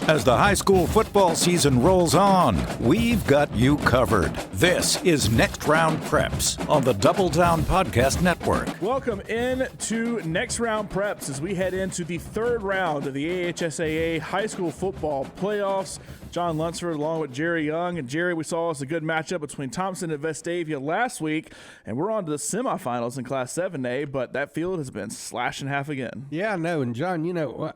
As the high school football season rolls on, we've got you covered. This is Next Round Preps on the Double Down Podcast Network. Welcome in to Next Round Preps as we head into the third round of the AHSAA high school football playoffs. John Lunceford along with Jerry Young. And Jerry, we saw us a good matchup between Thompson and Vestavia last week, and we're on to the semifinals in Class 7A, but that field has been slashed in half again. Yeah, I know. And John,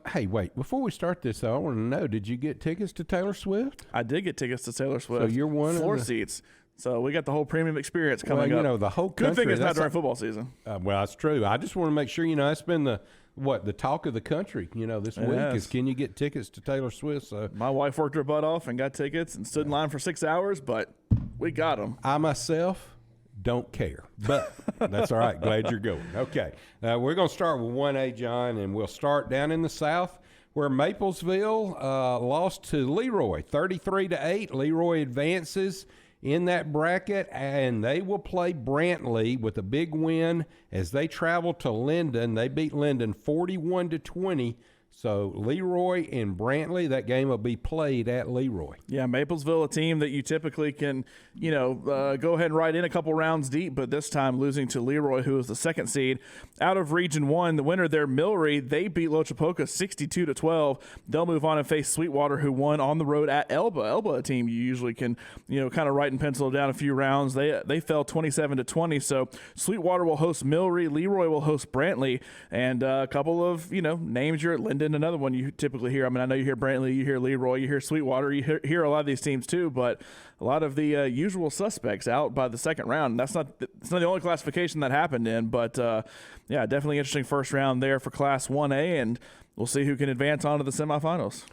hey, wait, before we start this, though, I want to know, did you get tickets to Taylor Swift? I did get tickets to Taylor Swift. So you're one floor of the seats. So we got the whole premium experience coming up. The whole country. Good thing it's not during football season. Well, that's true. I just want to make sure, that's been the talk of the country, this week is can you get tickets to Taylor Swift? So my wife worked her butt off and got tickets and stood in line for 6 hours, but we got them. I myself don't care, but that's all right. Glad you're going. Okay. We're going to start with 1A, John, and we'll start down in the South where Maplesville lost to Leroy 33-8. Leroy advances in that bracket, and they will play Brantley with a big win as they travel to Linden. They beat Linden 41-20. So Leroy and Brantley, that game will be played at Leroy. Yeah, Maplesville, a team that you typically can, go ahead and ride in a couple rounds deep, but this time losing to Leroy, who is the second seed. Out of Region 1, the winner there, Milry, they beat Lochapoka 62-12. They'll move on and face Sweetwater, who won on the road at Elba. Elba, a team you usually can, kind of write and pencil down a few rounds. They fell 27-20. So Sweetwater will host Milry, Leroy will host Brantley, and a couple of, names you're at Linden. Another one you typically hear. I know you hear Brantley, you hear Leroy, you hear Sweetwater, you hear a lot of these teams too, but a lot of the usual suspects out by the second round. It's not the only classification that happened in, but definitely interesting first round there for Class 1A, and we'll see who can advance on to the semifinals.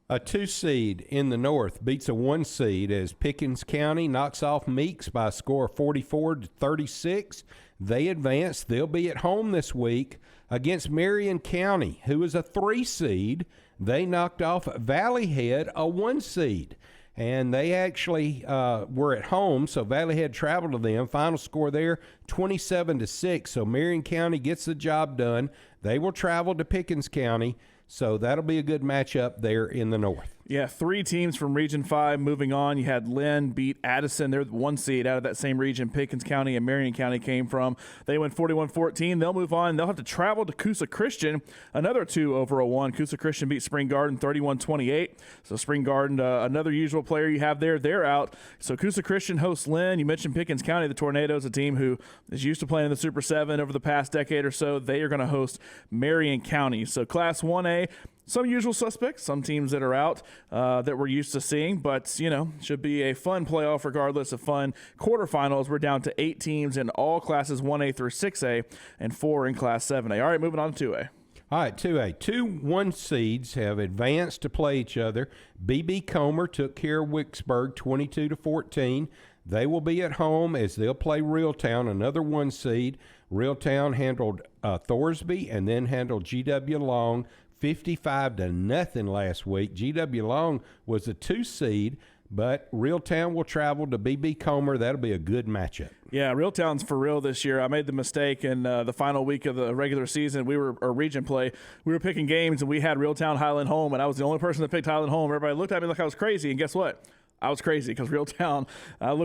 A 2 seed in the North beats a 1 seed as Pickens County knocks off Meeks by a score of 44-36. They advance. They'll be at home this week against Marion County, who is a 3 seed. They knocked off Valley Head, a 1 seed. And they actually were at home, so Valley Head traveled to them. Final score there, 27-6. So Marion County gets the job done. They will travel to Pickens County. So that'll be a good matchup there in the North. Yeah, 3 teams from Region 5 moving on. You had Lynn beat Addison. They're the 1 seed out of that same region Pickens County and Marion County came from. They went 41-14. They'll move on. They'll have to travel to Coosa Christian, another 2-1. Coosa Christian beat Spring Garden 31-28. So Spring Garden, another usual player you have there, they're out. So Coosa Christian hosts Lynn. You mentioned Pickens County, the Tornadoes, a team who is used to playing in the Super 7 over the past decade or so. They are going to host Marion County. So Class 1A, some usual suspects, some teams that are out that we're used to seeing, but, should be a fun playoff regardless, a fun quarterfinals. We're down to 8 teams in all classes 1A through 6A and 4 in Class 7A. All right, moving on to 2A. All right, 2A. 2 1 seeds have advanced to play each other. BB Comer took care of Wicksburg 22-14. They will be at home as they'll play Reeltown, another 1 seed. Reeltown handled Thorsby and then handled GW Long 55-0 last week. GW Long was a 2 seed, but Reeltown will travel to BB Comer. That'll be a good matchup. Yeah, Reeltown's for real this year. I made the mistake in the final week of the regular season. Region play. We were picking games, and we had Reeltown Highland home, and I was the only person that picked Highland home. Everybody looked at me like I was crazy, and guess what? I was crazy because Reeltown,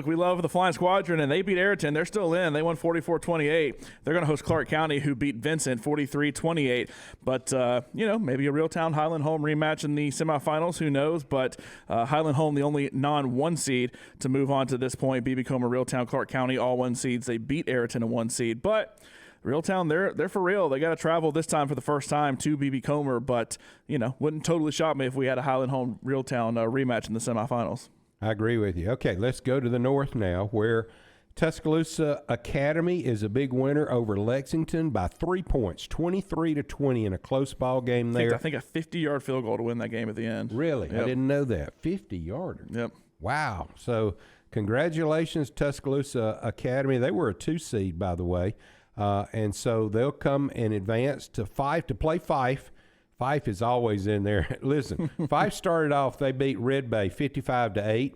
we love the Flying Squadron, and they beat Ayrton. They're still in. They won 44-28. They're going to host Clark County, who beat Vincent 43-28. But, maybe a Reeltown Highland home rematch in the semifinals. Who knows? But Highland home, the only non-1 seed to move on to this point. BB Comer, Reeltown, Clark County, all 1 seeds. They beat Ayrton, a 1 seed. But Reeltown, they're for real. They got to travel this time for the first time to BB Comer. But, wouldn't totally shock me if we had a Highland home Reeltown rematch in the semifinals. I agree with you. Okay, let's go to the North now, where Tuscaloosa Academy is a big winner over Lexington by 3 points, 23-20 in a close ball game there. I think a 50-yard field goal to win that game at the end. Really? Yep. I didn't know that. 50-yarder. Yep. Wow. So congratulations, Tuscaloosa Academy. They were a 2 seed, by the way. And so they'll come and advance to play Fife. Fife is always in there. Listen, Fife started off, they beat Red Bay 55-8.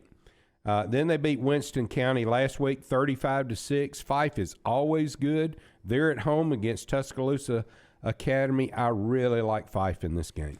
Then they beat Winston County last week 35-6. Fife is always good. They're at home against Tuscaloosa Academy. I really like Fife in this game.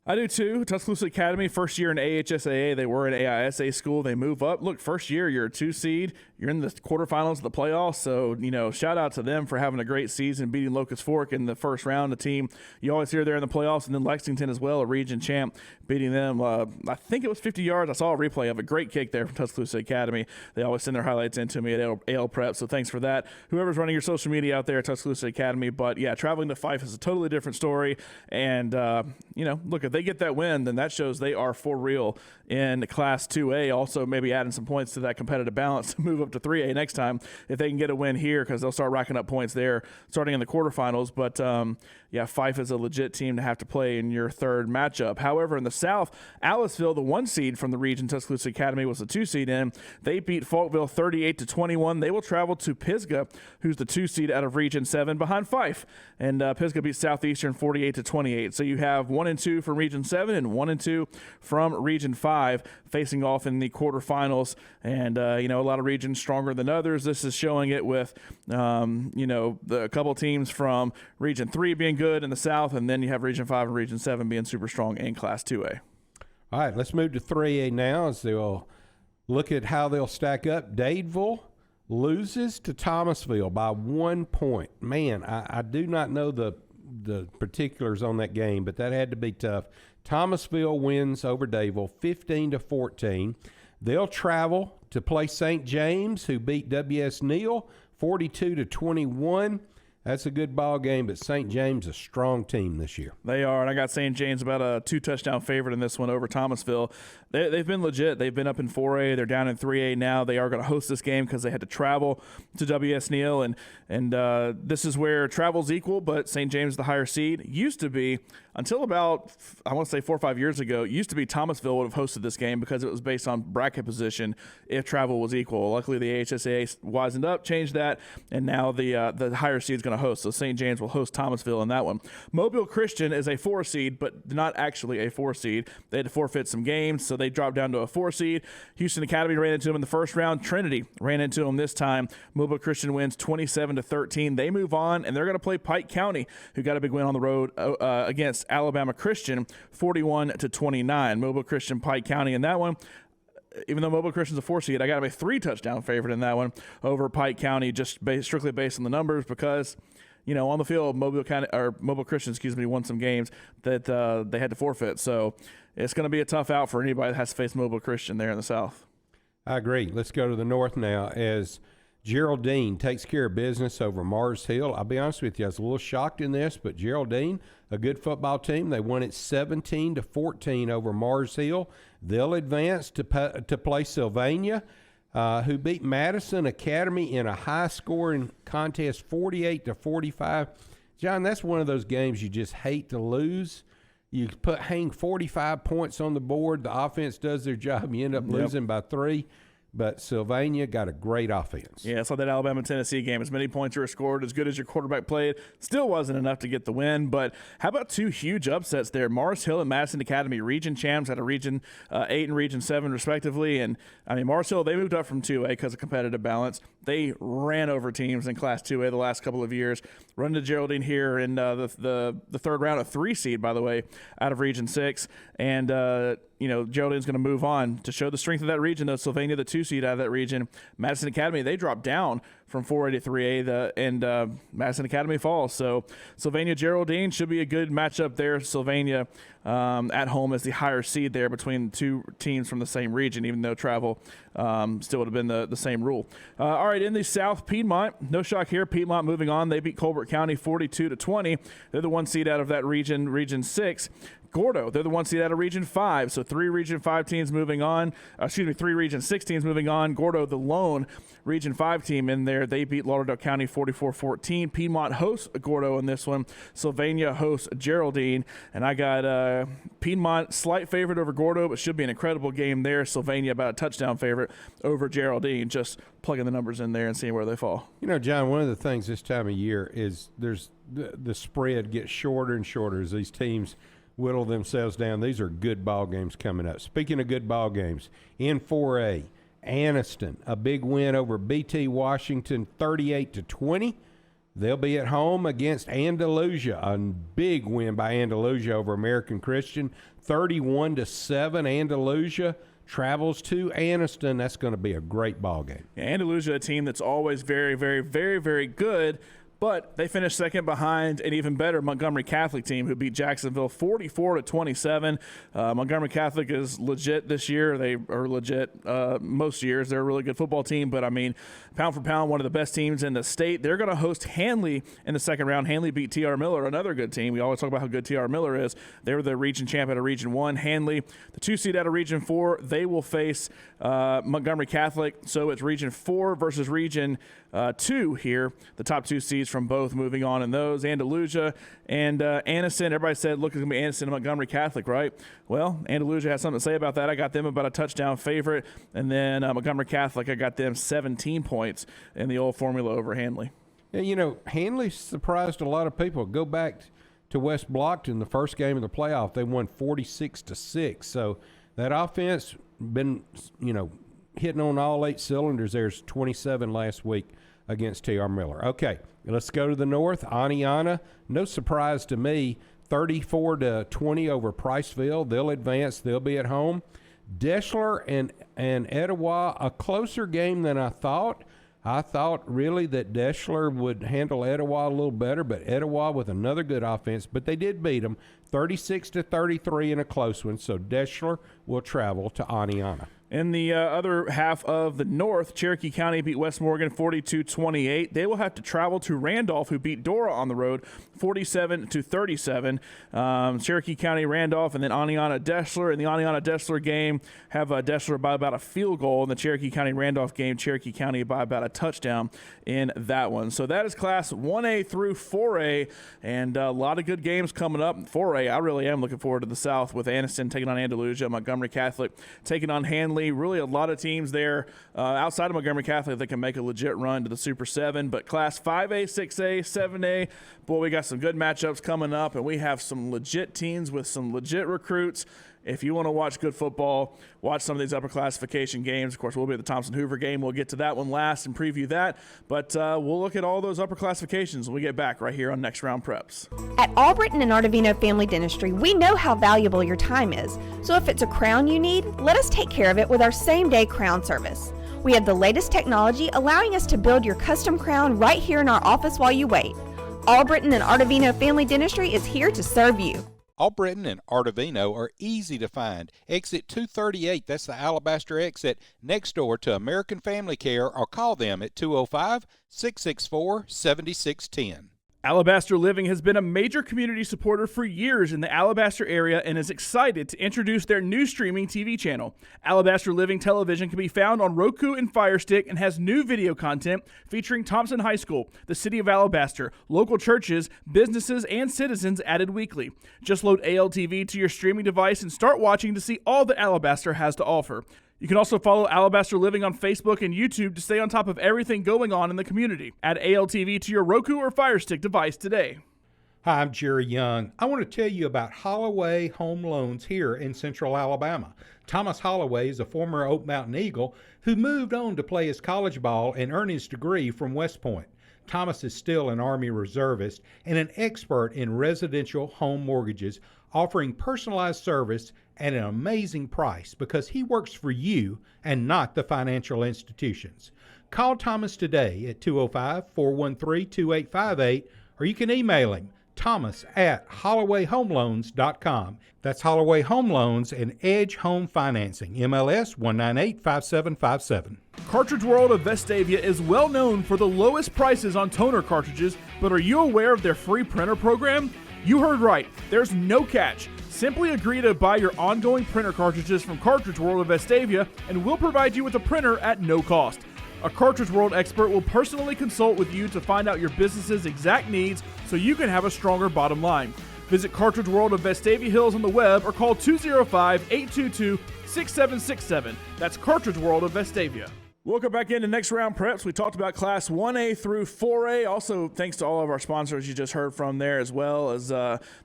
I do too. Tuscaloosa Academy, first year in AHSAA. They were an AHSAA school. They move up. Look, first year, you're a 2 seed. You're in the quarterfinals of the playoffs. So, shout out to them for having a great season, beating Locust Fork in the first round, a team you always hear there in the playoffs. And then Lexington as well, a region champ, beating them. I think it was 50 yards. I saw a replay of a great kick there from Tuscaloosa Academy. They always send their highlights in to me at AL Prep. So thanks for that. Whoever's running your social media out there at Tuscaloosa Academy. But yeah, traveling to Fife is a totally different story. And, look, if they get that win, then that shows they are for real in Class 2A. Also, maybe adding some points to that competitive balance to move up to 3A next time if they can get a win here, because they'll start racking up points there starting in the quarterfinals. But, Fife is a legit team to have to play in your third matchup. However, in the South, Aliceville, the 1 seed from the region, Tuscaloosa Academy was the 2 seed in. They beat Falkville 38-21. They will travel to Pisgah, who's the 2 seed out of Region 7 behind Fife. And Pisgah beat Southeastern 48-28. So you have 1 and 2 from Region 7 and 1 and 2 from Region 5 facing off in the quarterfinals. And, a lot of regions stronger than others. This is showing it with, the couple teams from Region 3 being good in the South, and then you have Region 5 and Region 7 being super strong in Class 2A. All right, let's move to 3A now as they'll look at how they'll stack up. Dadeville loses to Thomasville by 1 point. Man, I do not know the particulars on that game, but that had to be tough. Thomasville wins over Dadeville 15-14. They'll travel to play St. James, who beat W.S. Neal 42-21. That's a good ball game, but St. James a strong team this year. They are, and I got St. James about a 2-touchdown favorite in this one over Thomasville. They've been legit. They've been up in 4A. They're down in 3A now. They are going to host this game because they had to travel to W.S. Neal, and this is where travel's equal, but St. James, the higher seed, used to be, until about, I want to say 4 or 5 years ago, it used to be Thomasville would have hosted this game because it was based on bracket position if travel was equal. Luckily, the AHSAA wisened up, changed that, and now the higher seed is going to host. So St. James will host Thomasville in that one. Mobile Christian is a 4 seed, but not actually a 4 seed. They had to forfeit some games, so they dropped down to a 4 seed. Houston Academy ran into them in the first round. Trinity ran into them this time. Mobile Christian wins 27-13. They move on, and they're going to play Pike County, who got a big win on the road against Alabama Christian, 41-29. Mobile Christian, Pike County in that one. Even though Mobile Christian's a 4 seed, I got him a 3-touchdown favorite in that one over Pike County, just strictly based on the numbers, because on the field, Mobile Christian, won some games that they had to forfeit. So it's going to be a tough out for anybody that has to face Mobile Christian there in the South. I agree. Let's go to the North now as Geraldine takes care of business over Mars Hill. I'll be honest with you, I was a little shocked in this, but Geraldine, a good football team, they won it 17-14 over Mars Hill. They'll advance to play Sylvania, who beat Madison Academy in a high-scoring contest, 48-45. John, that's one of those games you just hate to lose. You hang 45 points on the board. The offense does their job. You end up losing by 3. But Sylvania got a great offense. Yeah, I saw that Alabama-Tennessee game. As many points you were scored, as good as your quarterback played, still wasn't enough to get the win. But how about 2 huge upsets there? Mars Hill and Madison Academy, region champs, out of Region 8 and Region 7, respectively. And, Mars Hill, they moved up from 2A because of competitive balance. They ran over teams in Class 2A the last couple of years. Run to Geraldine here in the third round, a 3 seed, by the way, out of Region 6. And, Geraldine's going to move on to show the strength of that region, though. Sylvania, the 2 seed out of that region. Madison Academy, they dropped down from 4A to 3A, and Madison Academy falls. So Sylvania Geraldine should be a good matchup there. Sylvania at home as the higher seed there between 2 teams from the same region, even though travel still would have been the same rule. All right, in the South, Piedmont, no shock here. Piedmont moving on. They beat Colbert County 42-20. They're the 1 seed out of that region, Region 6. Gordo, they're the 1 seed out of Region 5, so 3 Region 5 teams moving on. 3 Region 6 teams moving on. Gordo, the lone Region 5 team in there. They beat Lauderdale County 44-14. Piedmont hosts Gordo in this one. Sylvania hosts Geraldine. And I got Piedmont slight favorite over Gordo, but should be an incredible game there. Sylvania about a touchdown favorite over Geraldine. Just plugging the numbers in there and seeing where they fall. John, one of the things this time of year is there's the spread gets shorter and shorter as these teams whittle themselves down. These are good ball games coming up. Speaking of good ball games, in 4A, Anniston, a big win over BT Washington, 38-20. They'll be at home against Andalusia. A big win by Andalusia over American Christian. 31-7. Andalusia travels to Anniston. That's going to be a great ball game. Yeah, Andalusia, a team that's always very, very, very, very good. But they finished second behind an even better Montgomery Catholic team who beat Jacksonville 44-27. Montgomery Catholic is legit this year. They are legit most years. They're a really good football team. But, I mean, pound for pound, one of the best teams in the state. They're going to host Hanley in the second round. Hanley beat T.R. Miller, another good team. We always talk about how good T.R. Miller is. They were the region champ out of Region 1. Hanley, the 2 seed out of Region 4, they will face Montgomery Catholic. So it's Region 4 versus Region 2 here. The top 2 seeds from both moving on in those. Andalusia and Anniston. Everybody said, look, it's going to be Anniston and Montgomery Catholic, right? Well, Andalusia has something to say about that. I got them about a touchdown favorite. And then Montgomery Catholic, I got them 17 points in the old formula over Hanley. Yeah, you know, Hanley surprised a lot of people. Go back to West Blockton, the first game of the playoff. They won 46-6. So that offense been, you know, hitting on all 8 cylinders. There's 27 last week against T.R. Miller. Okay, let's go to the north. Aniana, no surprise to me, 34-20 over Priceville. They'll advance. They'll be at home. Deschler and Etowah, a closer game than I thought. I thought really that Deschler would handle Etowah a little better, but Etowah with another good offense. But they did beat them 36-33 in a close one, so Deschler will travel to Aniana. In the other half of the north, Cherokee County beat West Morgan 42-28. They will have to travel to Randolph, who beat Dora on the road 47-37. Cherokee County, Randolph, and then Aniana Deschler. In the Aniana Deschler game, have Deschler by about a field goal. In the Cherokee County Randolph game, Cherokee County by about a touchdown in that one. So that is Class 1A through 4A, and a lot of good games coming up. 4A, I really am looking forward to the South with Anniston taking on Andalusia, Montgomery Catholic taking on Hanley. Really a lot of teams there outside of Montgomery Catholic that can make a legit run to the Super 7. But Class 5A, 6A, 7A, boy, we got some good matchups coming up, and we have some legit teams with some legit recruits. If you want to watch good football, watch some of these upper classification games. Of course, we'll be at the Thompson-Hoover game. We'll get to that one last and preview that. But we'll look at all those upper classifications when we get back right here on Next Round Preps. At Albritton and Artavino Family Dentistry, we know how valuable your time is. So if it's a crown you need, let us take care of it with our same-day crown service. We have the latest technology allowing us to build your custom crown right here in our office while you wait. Albritton and Artavino Family Dentistry is here to serve you. Albritton and Artavino are easy to find. Exit 238, that's the Alabaster exit, next door to American Family Care, or call them at 205-664-7610. Alabaster Living has been a major community supporter for years in the Alabaster area and is excited to introduce their new streaming TV channel. Alabaster Living Television can be found on Roku and Fire Stick and has new video content featuring Thompson High School, the city of Alabaster, local churches, businesses, and citizens added weekly. Just load ALTV to your streaming device and start watching to see all that Alabaster has to offer. You can also follow Alabaster Living on Facebook and YouTube to stay on top of everything going on in the community. Add ALTV to your Roku or Fire Stick device today. Hi, I'm Jerry Young. I want to tell you about Holloway Home Loans here in Central Alabama. Thomas Holloway is a former Oak Mountain Eagle who moved on to play his college ball and earn his degree from West Point. Thomas is still an Army reservist and an expert in residential home mortgages, offering personalized service at an amazing price because he works for you and not the financial institutions. Call Thomas today at 205-413-2858, or you can email him, thomas@hollowayhomeloans.com. That's Holloway Home Loans and Edge Home Financing, MLS 1985757. Cartridge World of Vestavia is well known for the lowest prices on toner cartridges, but are you aware of their free printer program? You heard right. There's no catch. Simply agree to buy your ongoing printer cartridges from Cartridge World of Vestavia, and we'll provide you with a printer at no cost. A Cartridge World expert will personally consult with you to find out your business's exact needs so you can have a stronger bottom line. Visit Cartridge World of Vestavia Hills on the web or call 205-822-6767. That's Cartridge World of Vestavia. Welcome back into Next Round Preps. We talked about Class 1A through 4A. Also, thanks to all of our sponsors you just heard from there, as well as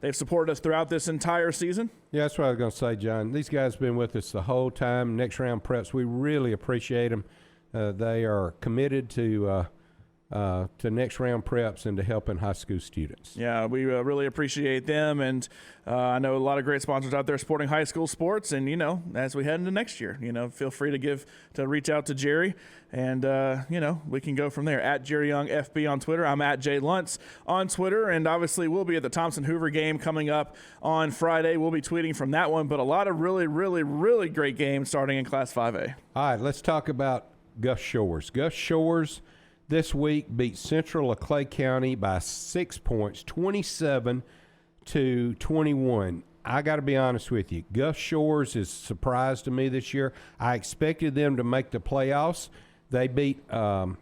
they've supported us throughout this entire season. Yeah, that's what I was going to say, John. These guys have been with us the whole time. Next Round Preps, we really appreciate them. They are committed to to next round preps and to helping high school students. Yeah, we really appreciate them, and I know a lot of great sponsors out there supporting high school sports. And as we head into next year, feel free to reach out to Jerry, and we can go from there. At Jerry Young FB on Twitter. I'm at Jay Luntz on Twitter, and obviously we'll be at the Thompson Hoover game coming up on Friday. We'll be tweeting from that one, but a lot of really, really, really great games starting in Class 5A. All right, let's talk about Gus Shores. Gus Shores this week beat Central Clay County by 6 points, 27-21. I got to be honest with you. Gus Shores is a surprise to me this year. I expected them to make the playoffs. They beat Carroll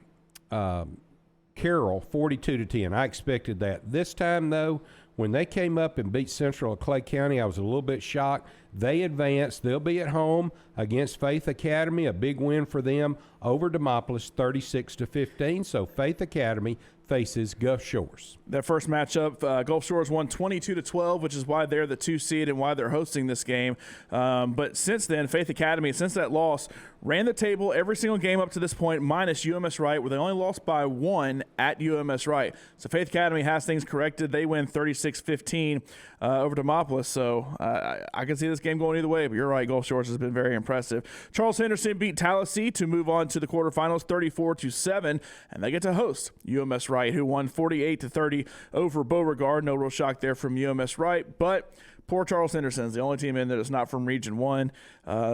42-10. I expected that. This time, though, when they came up and beat Central Clay County, I was a little bit shocked. They advanced. They'll be at home against Faith Academy, a big win for them over Demopolis, 36-15. So Faith Academy faces Gulf Shores. Their first matchup, Gulf Shores won 22-12, which is why they're the 2 seed and why they're hosting this game. But since then, Faith Academy, since that loss, ran the table every single game up to this point, minus UMS Wright, where they only lost by 1 at UMS Wright. So Faith Academy has things corrected. They win 36-15 over Demopolis. So I can see this game going either way, but you're right, Gulf Shores has been very impressive. Charles Henderson beat Tallahassee to move on to the quarterfinals 34-7, and they get to host UMS Wright, who won 48-30 over Beauregard. No real shock there from UMS Wright, but poor Charles Henderson is the only team in there that's not from Region 1.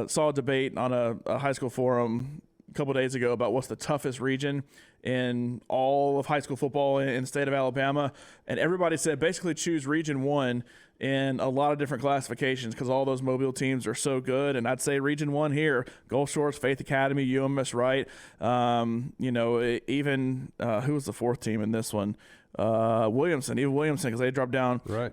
Saw a debate on a high school forum a couple days ago about what's the toughest region in all of high school football in the state of Alabama, and everybody said basically choose Region 1 in a lot of different classifications because all those Mobile teams are so good. And I'd say Region 1 here, Gulf Shores, Faith Academy, UMS Wright, even who was the 4th team in this one? Williamson, because they dropped down. Right.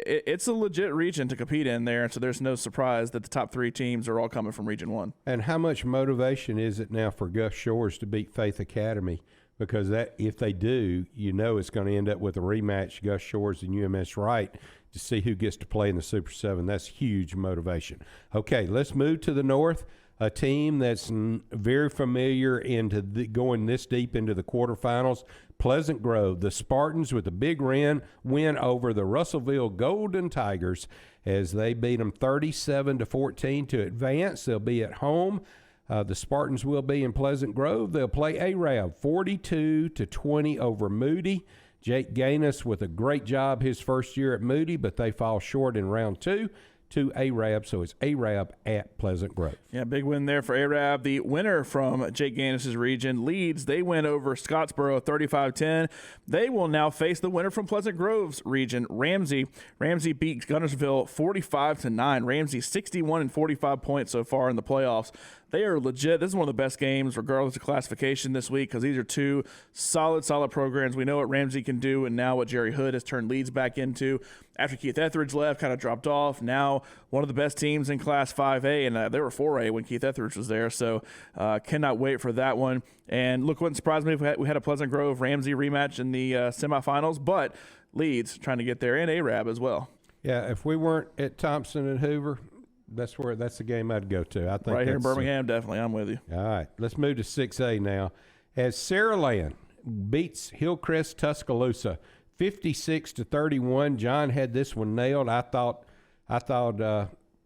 It's a legit region to compete in there, and so there's no surprise that the top 3 teams are all coming from Region 1. And how much motivation is it now for Gus Shores to beat Faith Academy? Because that, if they do, it's going to end up with a rematch, Gus Shores and UMS Wright, to see who gets to play in the Super 7. That's huge motivation. Okay, let's move to the north. A team that's very familiar into going this deep into the quarterfinals, Pleasant Grove. The Spartans with a big win over the Russellville Golden Tigers as they beat them 37-14 to advance. They'll be at home. The Spartans will be in Pleasant Grove. They'll play AHSAA 42-20 over Moody. Jake Gaines with a great job his first year at Moody, but they fall short in round 2 to AHSAA, so it's AHSAA at Pleasant Grove. Yeah, big win there for AHSAA. The winner from Jake Gaines' region, Leeds, they win over Scottsboro 35-10. They will now face the winner from Pleasant Grove's region, Ramsey. Ramsey beat Guntersville 45-9. Ramsey 61-45 points so far in the playoffs. They are legit. This is one of the best games, regardless of classification this week, because these are 2 solid programs. We know what Ramsey can do, and now what Jerry Hood has turned Leeds back into. After Keith Etheridge left, kind of dropped off. Now one of the best teams in Class 5A, and they were 4A when Keith Etheridge was there. So cannot wait for that one. And look, wouldn't surprise me if we had a Pleasant Grove Ramsey rematch in the semifinals, but Leeds trying to get there, and AHSAA as well. Yeah, if we weren't at Thompson and Hoover, that's the game I'd go to. I think right here in Birmingham, definitely. I'm with you. All right, let's move to 6A now. As Saraland beats Hillcrest Tuscaloosa 56-31. John had this one nailed. I thought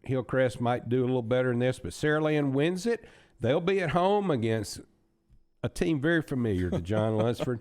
Hillcrest might do a little better than this, but Saraland wins it. They'll be at home against a team very familiar to John Lunceford.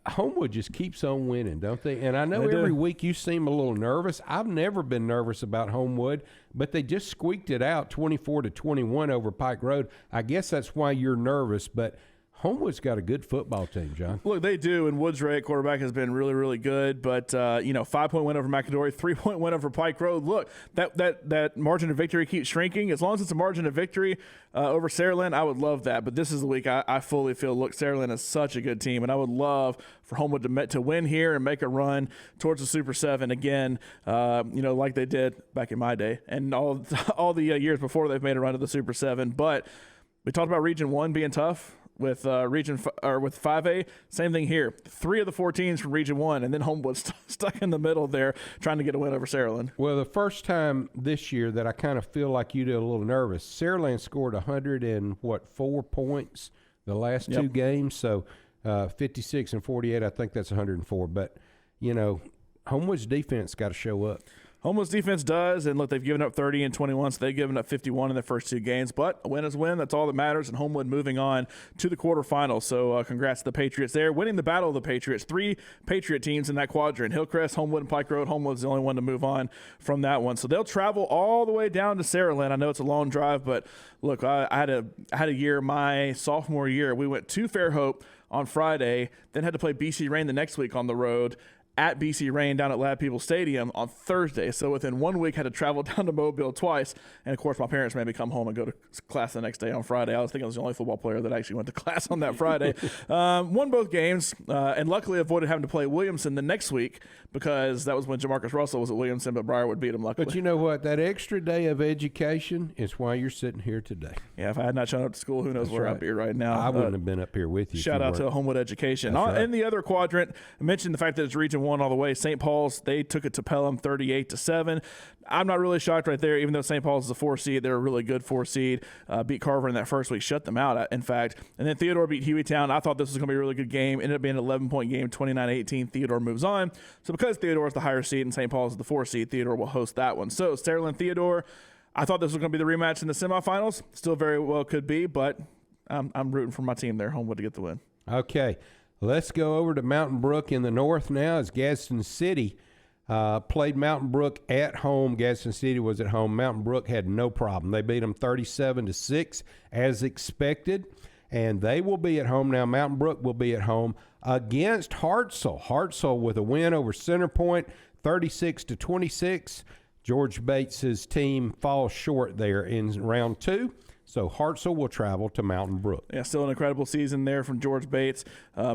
Homewood just keeps on winning, don't they? And I know every week you seem a little nervous. I've never been nervous about Homewood, but they just squeaked it out 24-21 over Pike Road. I guess that's why you're nervous, but Homewood's got a good football team, John. Look, they do, and Woods Ray, quarterback, has been really, really good. But 5-point win over McAdory, 3-point win over Pike Road. Look, that margin of victory keeps shrinking. As long as it's a margin of victory over Saraland, I would love that. But this is the week I fully feel. Look, Saraland is such a good team, and I would love for Homewood to win here and make a run towards the Super 7 again. Like they did back in my day, and all the years before they've made a run to the Super 7. But we talked about Region 1 being tough. With with 5A, same thing here. 3 of the 4 teams from Region 1, and then Homewood stuck in the middle there trying to get a win over Saraland. Well, the first time this year that I kind of feel like you did a little nervous, Saraland scored 4 points the last 2 games, so 56-48. I think that's 104. But, Homewood's defense got to show up. Homewood's defense does, and look, they've given up 30 and 21, so they've given up 51 in their first 2 games. But a win is a win. That's all that matters, and Homewood moving on to the quarterfinals. So congrats to the Patriots there. Winning the battle of the Patriots. 3 Patriot teams in that quadrant. Hillcrest, Homewood, and Pike Road. Homewood's the only one to move on from that one. So they'll travel all the way down to Saraland. I know it's a long drive, but look, I had a year, my sophomore year. We went to Fairhope on Friday, then had to play BC Rain the next week on the road at BC Rain down at Lab People Stadium on Thursday. So within 1 week, had to travel down to Mobile twice. And, of course, my parents made me come home and go to class the next day on Friday. I was thinking I was the only football player that actually went to class on that Friday. Won both games and luckily avoided having to play Williamson the next week because that was when Jamarcus Russell was at Williamson, but Briarwood beat him luckily. But you know what? That extra day of education is why you're sitting here today. Yeah, if I had not shown up to school, who knows where I'd be right now. I wouldn't have been up here with you. Shout out to Homewood Education. In the other quadrant, I mentioned the fact that it's Region 1 all the way. St. Paul's, they took it to Pelham 38-7. I'm not really shocked right there, even though St. Paul's is a 4 seed. They're a really good 4 seed. Beat Carver in that first week, shut them out, in fact. And then Theodore beat Hueytown. I thought this was going to be a really good game. Ended up being an 11-point game, 29-18. Theodore moves on. So because Theodore is the higher seed and St. Paul's is the 4 seed, Theodore will host that one. So Saraland Theodore, I thought this was going to be the rematch in the semifinals. Still very well could be, but I'm rooting for my team there, Homewood, to get the win. Okay, let's go over to Mountain Brook in the north now as Gadsden City played Mountain Brook at home. Gadsden City was at home. Mountain Brook had no problem. They beat them 37-6 as expected, and they will be at home now. Mountain Brook will be at home against Hartselle. Hartselle with a win over Center Point, 36-26. George Bates's team falls short there in round 2. So Hartselle will travel to Mountain Brook. Yeah, still an incredible season there from George Bates,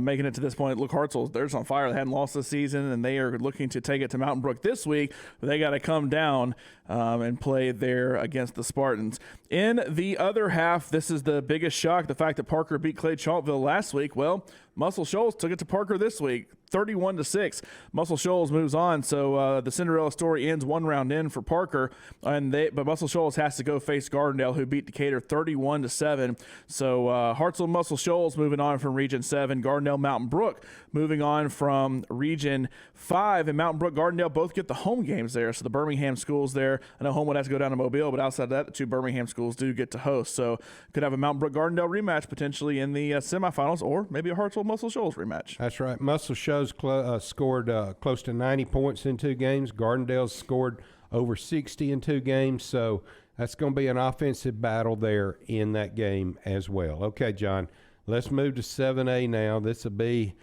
making it to this point. Look, Hartselle, they're on fire. They hadn't lost this season, and they are looking to take it to Mountain Brook this week. But they got to come down and play there against the Spartans. In the other half, this is the biggest shock, the fact that Parker beat Clay Chalkville last week. Well, Muscle Shoals took it to Parker this week, 31-6. Muscle Shoals moves on, so the Cinderella story ends one round in for Parker, but Muscle Shoals has to go face Gardendale, who beat Decatur 31-7. So Hartselle, Muscle Shoals moving on from Region 7. Gardendale, Mountain Brook moving on from Region 5. And Mountain Brook, Gardendale both get the home games there. So the Birmingham schools there. I know Homewood has to go down to Mobile, but outside of that, the 2 Birmingham schools do get to host. So could have a Mountain Brook Gardendale rematch potentially in the semifinals, or maybe a Hartselle Muscle Shoals rematch. That's right. Muscle Shoals scored close to 90 points in 2 games. Gardendale's scored over 60 in 2 games. So that's going to be an offensive battle there in that game as well. Okay, John, let's move to 7A now. This will be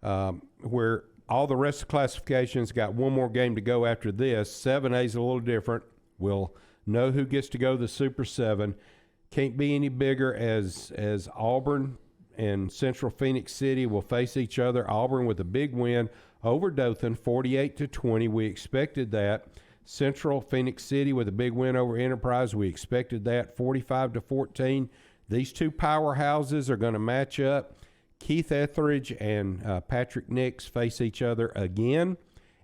where all the rest of the classifications got one more game to go after this. 7A is a little different. We'll know who gets to go to the Super 7. Can't be any bigger as Auburn and Central Phoenix City will face each other. Auburn with a big win over Dothan, 48-20. We expected that. Central Phoenix City with a big win over Enterprise. We expected that, 45-14. These 2 powerhouses are going to match up. Keith Etheridge and Patrick Nix face each other again.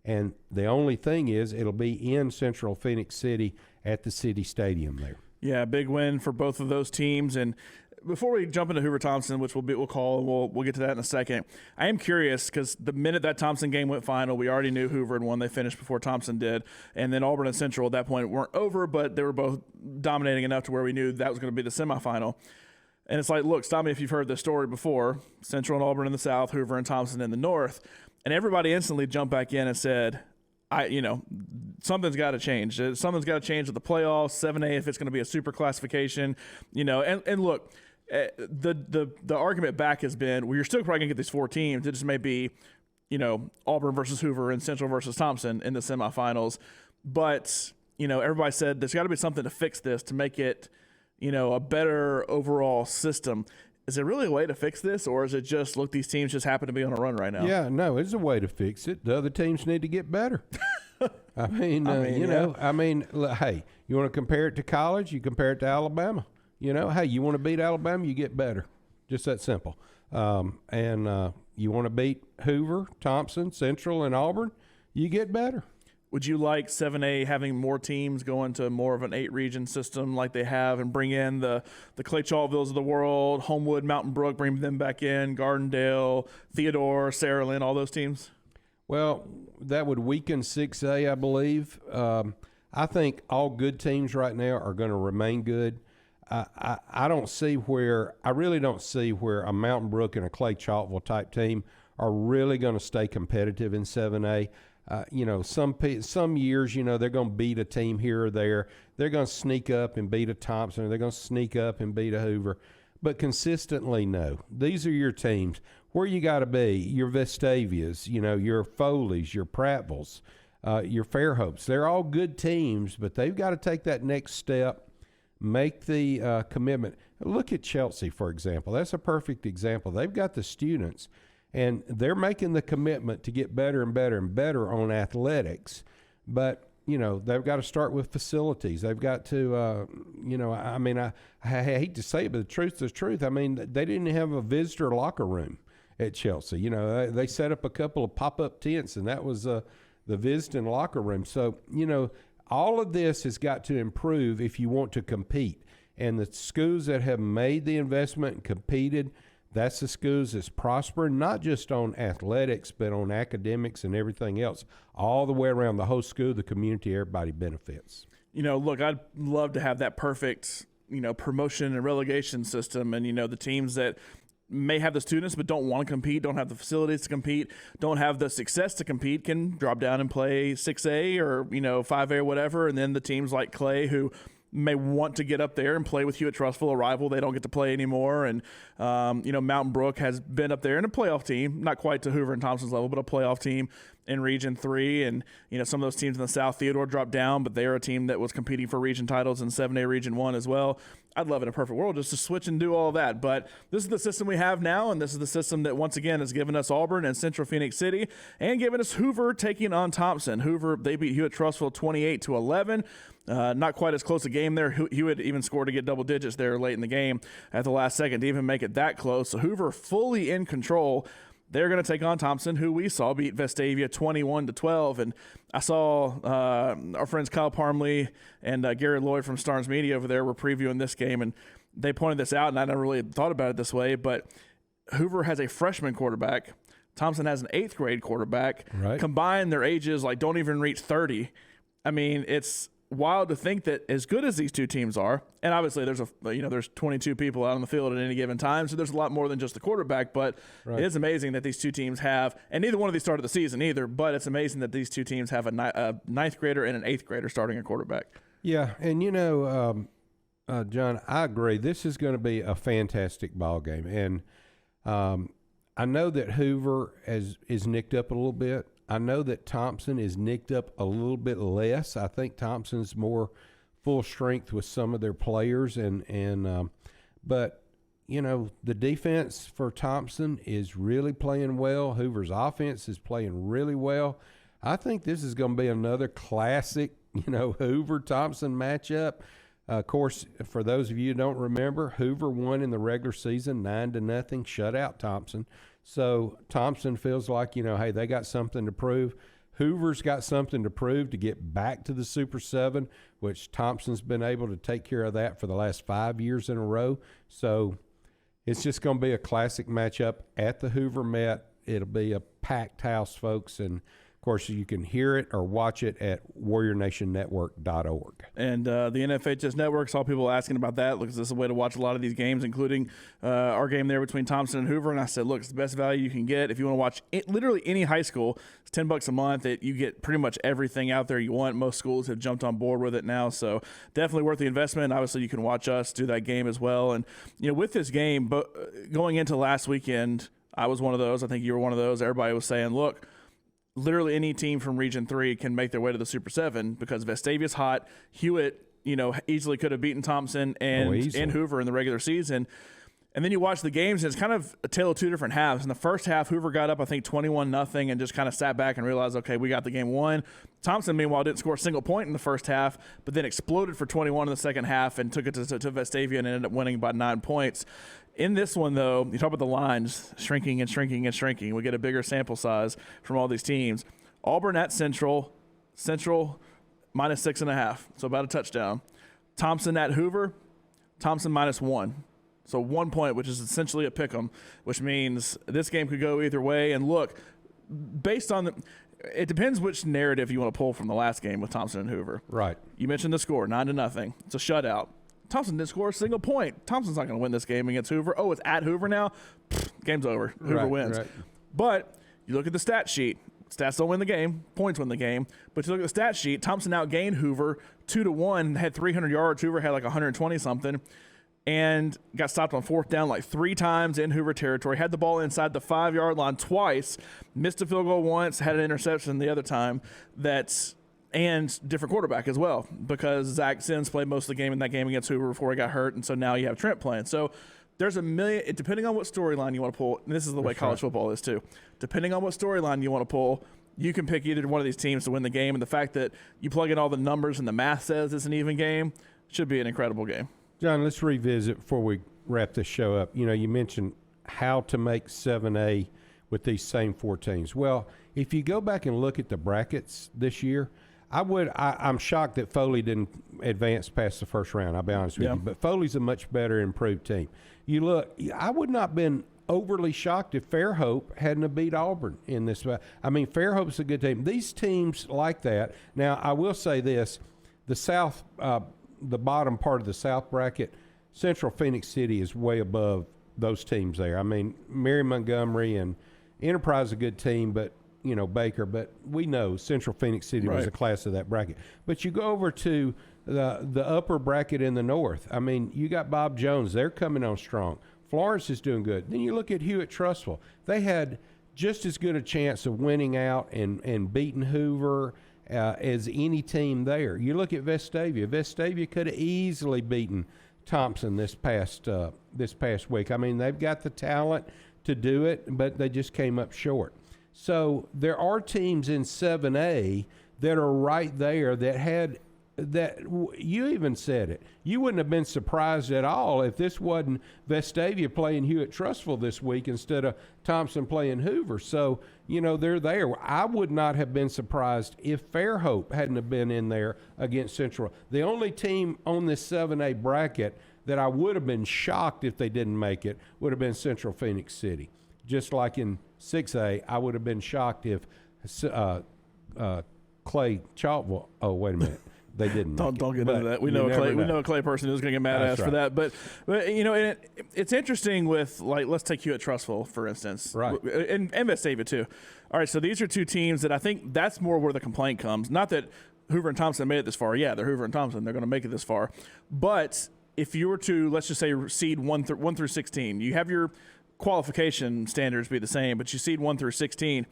And the only thing is it'll be in Central Phoenix City at the City Stadium there. Yeah, big win for both of those teams. And before we jump into Hoover Thompson, which we'll call, and we'll get to that in a second, I am curious because the minute that Thompson game went final, we already knew Hoover had won. They finished before Thompson did. And then Auburn and Central at that point weren't over, but they were both dominating enough to where we knew that was going to be the semifinal. And it's like, look, stop me if you've heard this story before. Central and Auburn in the south, Hoover and Thompson in the north. And everybody instantly jumped back in and said, something's got to change. Something's got to change with the playoffs, 7A if it's going to be a super classification. And look, the argument back has been, well, you're still probably going to get these 4 teams. It just may be, Auburn versus Hoover and Central versus Thompson in the semifinals. But, everybody said there's got to be something to fix this to make it, a better overall system. Is there really a way to fix this, or is it just, look, these teams just happen to be on a run right now? Yeah, no, it's a way to fix it. The other teams need to get better. Hey, you want to compare it to college, you compare it to Alabama. Hey, you want to beat Alabama, you get better. Just that simple. You want to beat Hoover, Thompson, Central, and Auburn, you get better. Would you like 7A having more teams go into more of an 8-region system like they have and bring in the Clay Chalkvilles of the world, Homewood, Mountain Brook, bring them back in, Gardendale, Theodore, Saraland, all those teams? Well, that would weaken 6A, I believe. I think all good teams right now are going to remain good. I really don't see where a Mountain Brook and a Clay Chalkville type team are really going to stay competitive in 7A. Some years, they're going to beat a team here or there. They're going to sneak up and beat a Thompson, or they're going to sneak up and beat a Hoover. But consistently, no. These are your teams. Where you got to be, your Vestavias, your Foleys, your Prattville's, your Fairhopes. They're all good teams, but they've got to take that next step, make the commitment. Look at Chelsea, for example. That's a perfect example. They've got the students, and they're making the commitment to get better and better and better on athletics. But, they've got to start with facilities. They've got to, I hate to say it, but the truth's the truth. I mean, they didn't have a visitor locker room at Chelsea. They set up a couple of pop-up tents, and that was the visiting locker room. So, all of this has got to improve if you want to compete. And the schools that have made the investment and competed, that's the schools that's prospering, not just on athletics, but on academics and everything else. All the way around the whole school, the community, everybody benefits. Look, I'd love to have that perfect, promotion and relegation system. And, the teams that may have the students but don't want to compete, don't have the facilities to compete, don't have the success to compete, can drop down and play 6A or 5A or whatever. And then the teams like Clay, who may want to get up there and play with Hewitt-Trussville, a rival they don't get to play anymore. And Mountain Brook has been up there in a playoff team, not quite to Hoover and Thompson's level, but a playoff team in Region 3. And some of those teams in the South, Theodore dropped down, but they are a team that was competing for region titles in 7A Region 1 as well. I'd love in a perfect world just to switch and do all that, but this is the system we have now, and this is the system that once again has given us Auburn and Central Phoenix City, and given us Hoover taking on Thompson. Hoover, they beat Hewitt-Trussville 28-11. Not quite as close a game there. Hewitt even scored to get double digits there late in the game at the last second to even make it that close. So Hoover fully in control. They're going to take on Thompson, who we saw beat Vestavia 21-12. And I saw our friends Kyle Parmley and Gary Lloyd from Starnes Media over there were previewing this game, and they pointed this out, and I never really thought about it this way, but Hoover has a freshman quarterback. Thompson has an 8th grade quarterback. Right. Combined, their ages don't even reach 30. I mean, it's wild to think that as good as these two teams are, and obviously there's 22 people out on the field at any given time, so there's a lot more than just the quarterback, but It is amazing that these two teams have, and neither one of these started the season either, but it's amazing that these two teams have a 9th grader and an 8th grader starting a quarterback. Yeah, and John, I agree. This is going to be a fantastic ball game, and I know that Hoover is nicked up a little bit. I know that Thompson is nicked up a little bit less. I think Thompson's more full strength with some of their players, but the defense for Thompson is really playing well. Hoover's offense is playing really well. I think this is going to be another classic, Hoover-Thompson matchup. Of course, for those of you who don't remember, Hoover won in the regular season 9-0, shut out Thompson. So Thompson feels like, hey, they got something to prove. Hoover's got something to prove to get back to the Super 7, which Thompson's been able to take care of that for the last 5 years in a row. So it's just going to be a classic matchup at the Hoover Met. It'll be a packed house, folks, and of course, you can hear it or watch it at warriornationnetwork.org. And the NFHS Network, saw people asking about that. Look, this is a way to watch a lot of these games, including our game there between Thompson and Hoover. And I said, look, it's the best value you can get. If you want to watch literally any high school, it's $10 a month. You get pretty much everything out there you want. Most schools have jumped on board with it now, so definitely worth the investment. Obviously, you can watch us do that game as well. And with this game, but going into last weekend, I was one of those. I think you were one of those. Everybody was saying, look, literally any team from Region 3 can make their way to the Super 7 because Vestavia's hot. Hewitt, easily could have beaten Thompson and Hoover in the regular season. And then you watch the games, and it's kind of a tale of two different halves. In the first half, Hoover got up, I think, 21-0 and just kind of sat back and realized, okay, we got the game won. Thompson, meanwhile, didn't score a single point in the first half, but then exploded for 21 in the second half and took it to Vestavia and ended up winning by 9 points. In this one, though, you talk about the lines shrinking and shrinking and shrinking. We get a bigger sample size from all these teams. Auburn at Central, Central minus 6.5, so about a touchdown. Thompson at Hoover, Thompson -1. So 1 point, which is essentially a pick 'em, which means this game could go either way. And look, based on it depends which narrative you want to pull from the last game with Thompson and Hoover. Right. You mentioned the score, 9-0. It's a shutout. Thompson didn't score a single point. Thompson's not going to win this game against Hoover. Oh, it's at Hoover now? Game's over. Hoover wins. Right. But you look at the stat sheet. Stats don't win the game. Points win the game. But you look at the stat sheet. Thompson outgained Hoover 2-1, had 300 yards. Hoover had like 120-something. And got stopped on 4th down like 3 times in Hoover territory. Had the ball inside the 5-yard line twice. Missed a field goal once. Had an interception the other time. And different quarterback as well, because Zach Sims played most of the game in that game against Hoover before he got hurt. And so now you have Trent playing. So there's a million, depending on what storyline you want to pull. And this is the way college football is too. Depending on what storyline you want to pull, you can pick either one of these teams to win the game. And the fact that you plug in all the numbers and the math says it's an even game should be an incredible game. John, let's revisit before we wrap this show up. You know, you mentioned how to make 7A with these same 4 teams. Well, if you go back and look at the brackets this year, I'm shocked that Foley didn't advance past the first round, I'll be honest with you. But Foley's a much better improved team. You look, I would not have been overly shocked if Fairhope hadn't have beat Auburn in this. I mean, Fairhope's a good team. These teams like that. Now, I will say this, the South, the bottom part of the South bracket, Central Phoenix City is way above those teams there. I mean, Mary Montgomery and Enterprise is a good team, but you know, Baker, but we know Central Phoenix City was a class of that bracket. But you go over to the upper bracket in the north. I mean, you got Bob Jones. They're coming on strong. Florence is doing good. Then you look at Hewitt-Trussville. They had just as good a chance of winning out and beating Hoover as any team there. You look at Vestavia. Vestavia could have easily beaten Thompson this past week. I mean, they've got the talent to do it, but they just came up short. So there are teams in 7A that are right there that you even said it. You wouldn't have been surprised at all if this wasn't Vestavia playing Hewitt-Trussville this week instead of Thompson playing Hoover. So, you know, they're there. I would not have been surprised if Fairhope hadn't have been in there against Central. The only team on this 7A bracket that I would have been shocked if they didn't make it would have been Central Phoenix City. Just like in 6A, I would have been shocked if Clay Chaltville. Oh, wait a minute, they didn't. Don't get into that. We know a Clay person who's going to get mad at us for that. But you know, it's interesting with, like, let's take Hewitt-Trussville for instance, right? And Vestavia too. All right, so these are 2 teams that I think that's more where the complaint comes. Not that Hoover and Thompson made it this far. Yeah, they're Hoover and Thompson. They're going to make it this far. But if you were to, let's just say, seed 1 through 16, you have your qualification standards be the same, but you seed 1 through 16.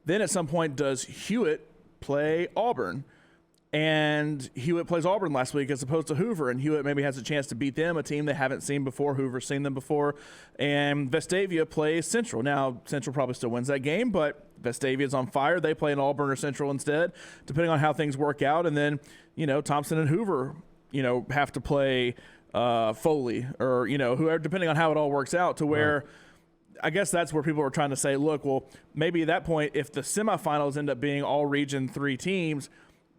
Then at some point, does Hewitt play Auburn? And Hewitt plays Auburn last week as opposed to Hoover, and Hewitt maybe has a chance to beat them, a team they haven't seen before. Hoover's seen them before. And Vestavia plays Central. Now, Central probably still wins that game, but Vestavia's on fire. They play an Auburn or Central instead, depending on how things work out. And then, you know, Thompson and Hoover, you know, have to play Foley or, you know, whoever, depending on how it all works out, to where I guess that's where people are trying to say, look, well, maybe at that point, if the semifinals end up being all Region 3 teams,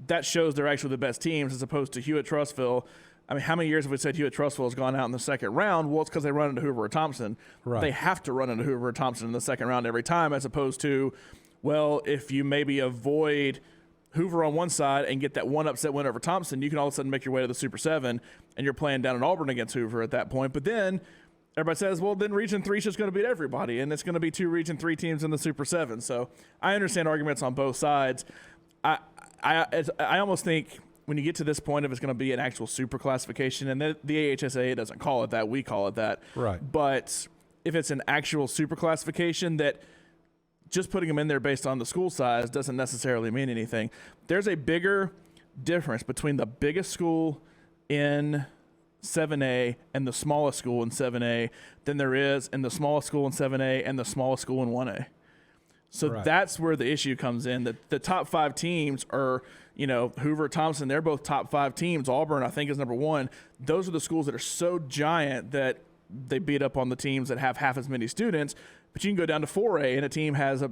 that shows they're actually the best teams as opposed to Hewitt-Trussville. I mean, how many years have we said Hewitt-Trussville has gone out in the second round? Well, it's because they run into Hoover or Thompson. Right. They have to run into Hoover or Thompson in the second round every time, as opposed to, well, if you maybe avoid Hoover on one side and get that one upset win over Thompson, you can all of a sudden make your way to the Super 7, and you're playing down in Auburn against Hoover at that point. But then everybody says, well, then Region 3 is just going to beat everybody, and it's going to be 2 Region 3 teams in the Super 7. So I understand arguments on both sides. I almost think when you get to this point, if it's going to be an actual super classification, and the AHSAA doesn't call it that, we call it that. Right. But if it's an actual super classification, that just putting them in there based on the school size doesn't necessarily mean anything. There's a bigger difference between the biggest school in 7A and the smallest school in 7A than there is in the smallest school in 7A and the smallest school in 1A. So that's where the issue comes in. The top 5 teams are, you know, Hoover, Thompson, they're both top 5 teams. Auburn, I think, is number 1. Those are the schools that are so giant that they beat up on the teams that have half as many students. But you can go down to 4A and a team has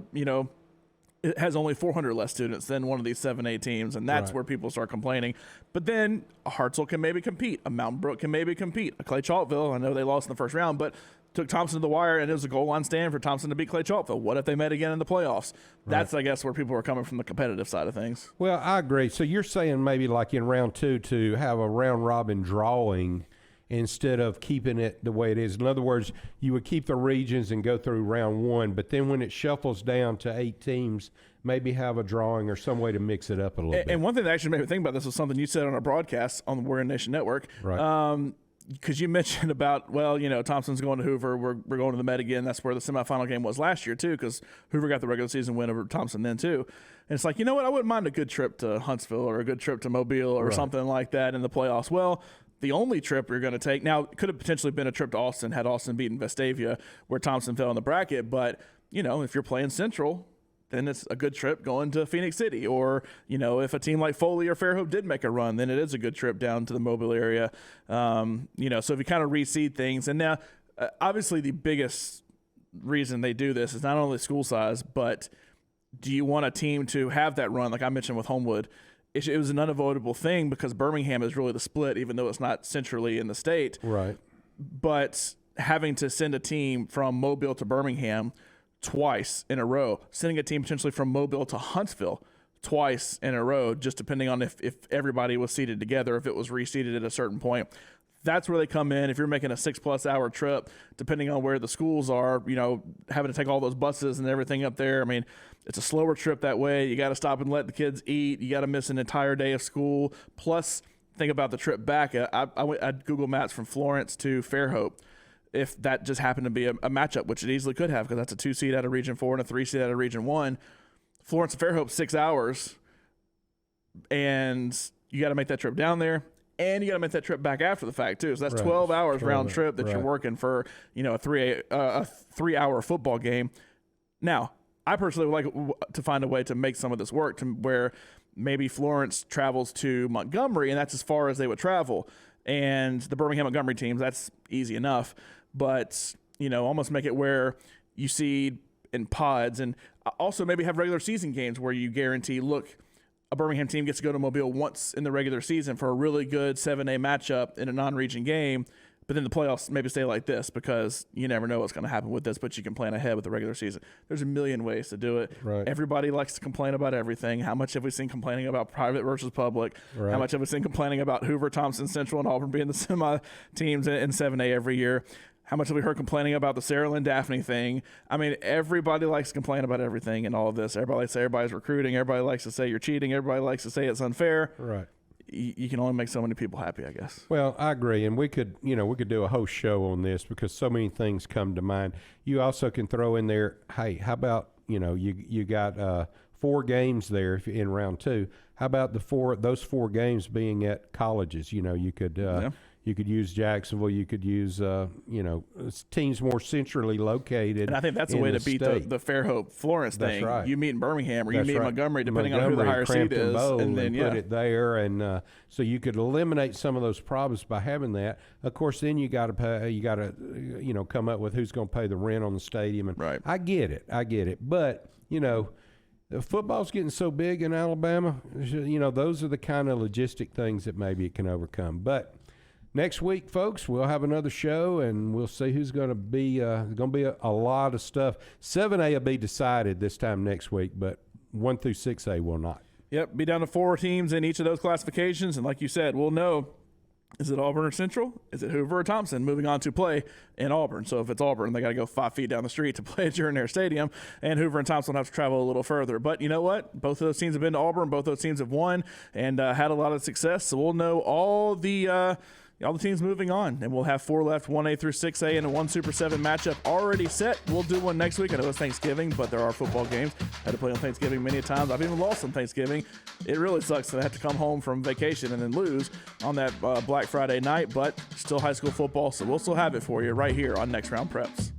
it has only 400 less students than one of these 7A teams, and that's where people start complaining. But then a Hartselle can maybe compete. A Mountain Brook can maybe compete. A Clay Chalkville, I know they lost in the first round, but took Thompson to the wire, and it was a goal line stand for Thompson to beat Clay Chalkville. What if they met again in the playoffs? That's, I guess, where people are coming from the competitive side of things. Well, I agree. So you're saying maybe like in round 2 to have a round-robin drawing instead of keeping it the way it is. In other words, you would keep the regions and go through round 1, but then when it shuffles down to 8 teams, maybe have a drawing or some way to mix it up a little bit. And one thing that actually made me think about this was something you said on our broadcast on the Warrior Nation Network. Right. Because you mentioned about, well, Thompson's going to Hoover. We're going to the Met again. That's where the semifinal game was last year, too, because Hoover got the regular season win over Thompson then, too. And it's like, you know what? I wouldn't mind a good trip to Huntsville or a good trip to Mobile or something like that in the playoffs. Well, the only trip you're going to take now could have potentially been a trip to Austin had Austin beaten Vestavia, where Thompson fell in the bracket. But, if you're playing Central, then it's a good trip going to Phoenix City. Or, if a team like Foley or Fairhope did make a run, then it is a good trip down to the Mobile area. So if you kind of reseed things. And now, obviously, the biggest reason they do this is not only school size, but do you want a team to have that run? Like I mentioned with Homewood, it was an unavoidable thing because Birmingham is really the split, even though it's not centrally in the state. Right. But having to send a team from Mobile to Birmingham twice in a row, sending a team potentially from Mobile to Huntsville twice in a row, just depending on if everybody was seated together, if it was reseated at a certain point. That's where they come in. If you're making a 6+ hour trip, depending on where the schools are, having to take all those buses and everything up there. I mean, it's a slower trip that way. You got to stop and let the kids eat. You got to miss an entire day of school. Plus, think about the trip back. I'd Google Maps from Florence to Fairhope. If that just happened to be a matchup, which it easily could have, because that's a 2 seed out of Region 4 and a 3 seed out of Region 1. Florence to Fairhope, 6 hours, and you got to make that trip down there. And you got to make that trip back after the fact, too. So that's 12 hours round trip that you're working for, a 3-hour football game. Now, I personally would like to find a way to make some of this work to where maybe Florence travels to Montgomery, and that's as far as they would travel. And the Birmingham-Montgomery teams, that's easy enough. But, almost make it where you see in pods, and also maybe have regular season games where you guarantee, look, a Birmingham team gets to go to Mobile once in the regular season for a really good 7A matchup in a non-region game, but then the playoffs maybe stay like this because you never know what's going to happen with this, but you can plan ahead with the regular season. There's a million ways to do it. Right. Everybody likes to complain about everything. How much have we seen complaining about private versus public? Right. How much have we seen complaining about Hoover, Thompson, Central, and Auburn being the semi-teams in 7A every year? How much have we heard complaining about the Sarah Lynn Daphne thing? I mean, everybody likes to complain about everything and all of this. Everybody likes to say everybody's recruiting. Everybody likes to say you're cheating. Everybody likes to say it's unfair. Right. You can only make so many people happy, I guess. Well, I agree, and we could do a whole show on this because so many things come to mind. You also can throw in there, hey, how about you got 4 games there in round 2? How about those 4 games being at colleges? You could. You could use Jacksonville. You could use, teams more centrally located. And I think that's a way to beat the Fairhope Florence thing. That's right. You meet in Birmingham or you meet in Montgomery, depending on who the higher seed is, and then put it there, and so you could eliminate some of those problems by having that. Of course, then you got to pay. You got to, come up with who's going to pay the rent on the stadium. And right. I get it, but football's getting so big in Alabama. Those are the kind of logistic things that maybe it can overcome, but. Next week, folks, we'll have another show, and we'll see who's going to be. Going to be a lot of stuff. 7A will be decided this time next week, but 1 through 6A will not. Yep, be down to 4 teams in each of those classifications, and like you said, we'll know, is it Auburn or Central? Is it Hoover or Thompson moving on to play in Auburn? So if it's Auburn, they got to go 5 feet down the street to play at Jordan-Hare Stadium, and Hoover and Thompson will have to travel a little further. But you know what? Both of those teams have been to Auburn. Both those teams have won and had a lot of success, so we'll know all the teams moving on, and we'll have 4 left, 1A through 6A, and a 1 Super 7 matchup already set. We'll do one next week. I know it's Thanksgiving, but there are football games. I had to play on Thanksgiving many times. I've even lost on Thanksgiving. It really sucks that I have to come home from vacation and then lose on that Black Friday night, but still high school football, so we'll still have it for you right here on Next Round Preps.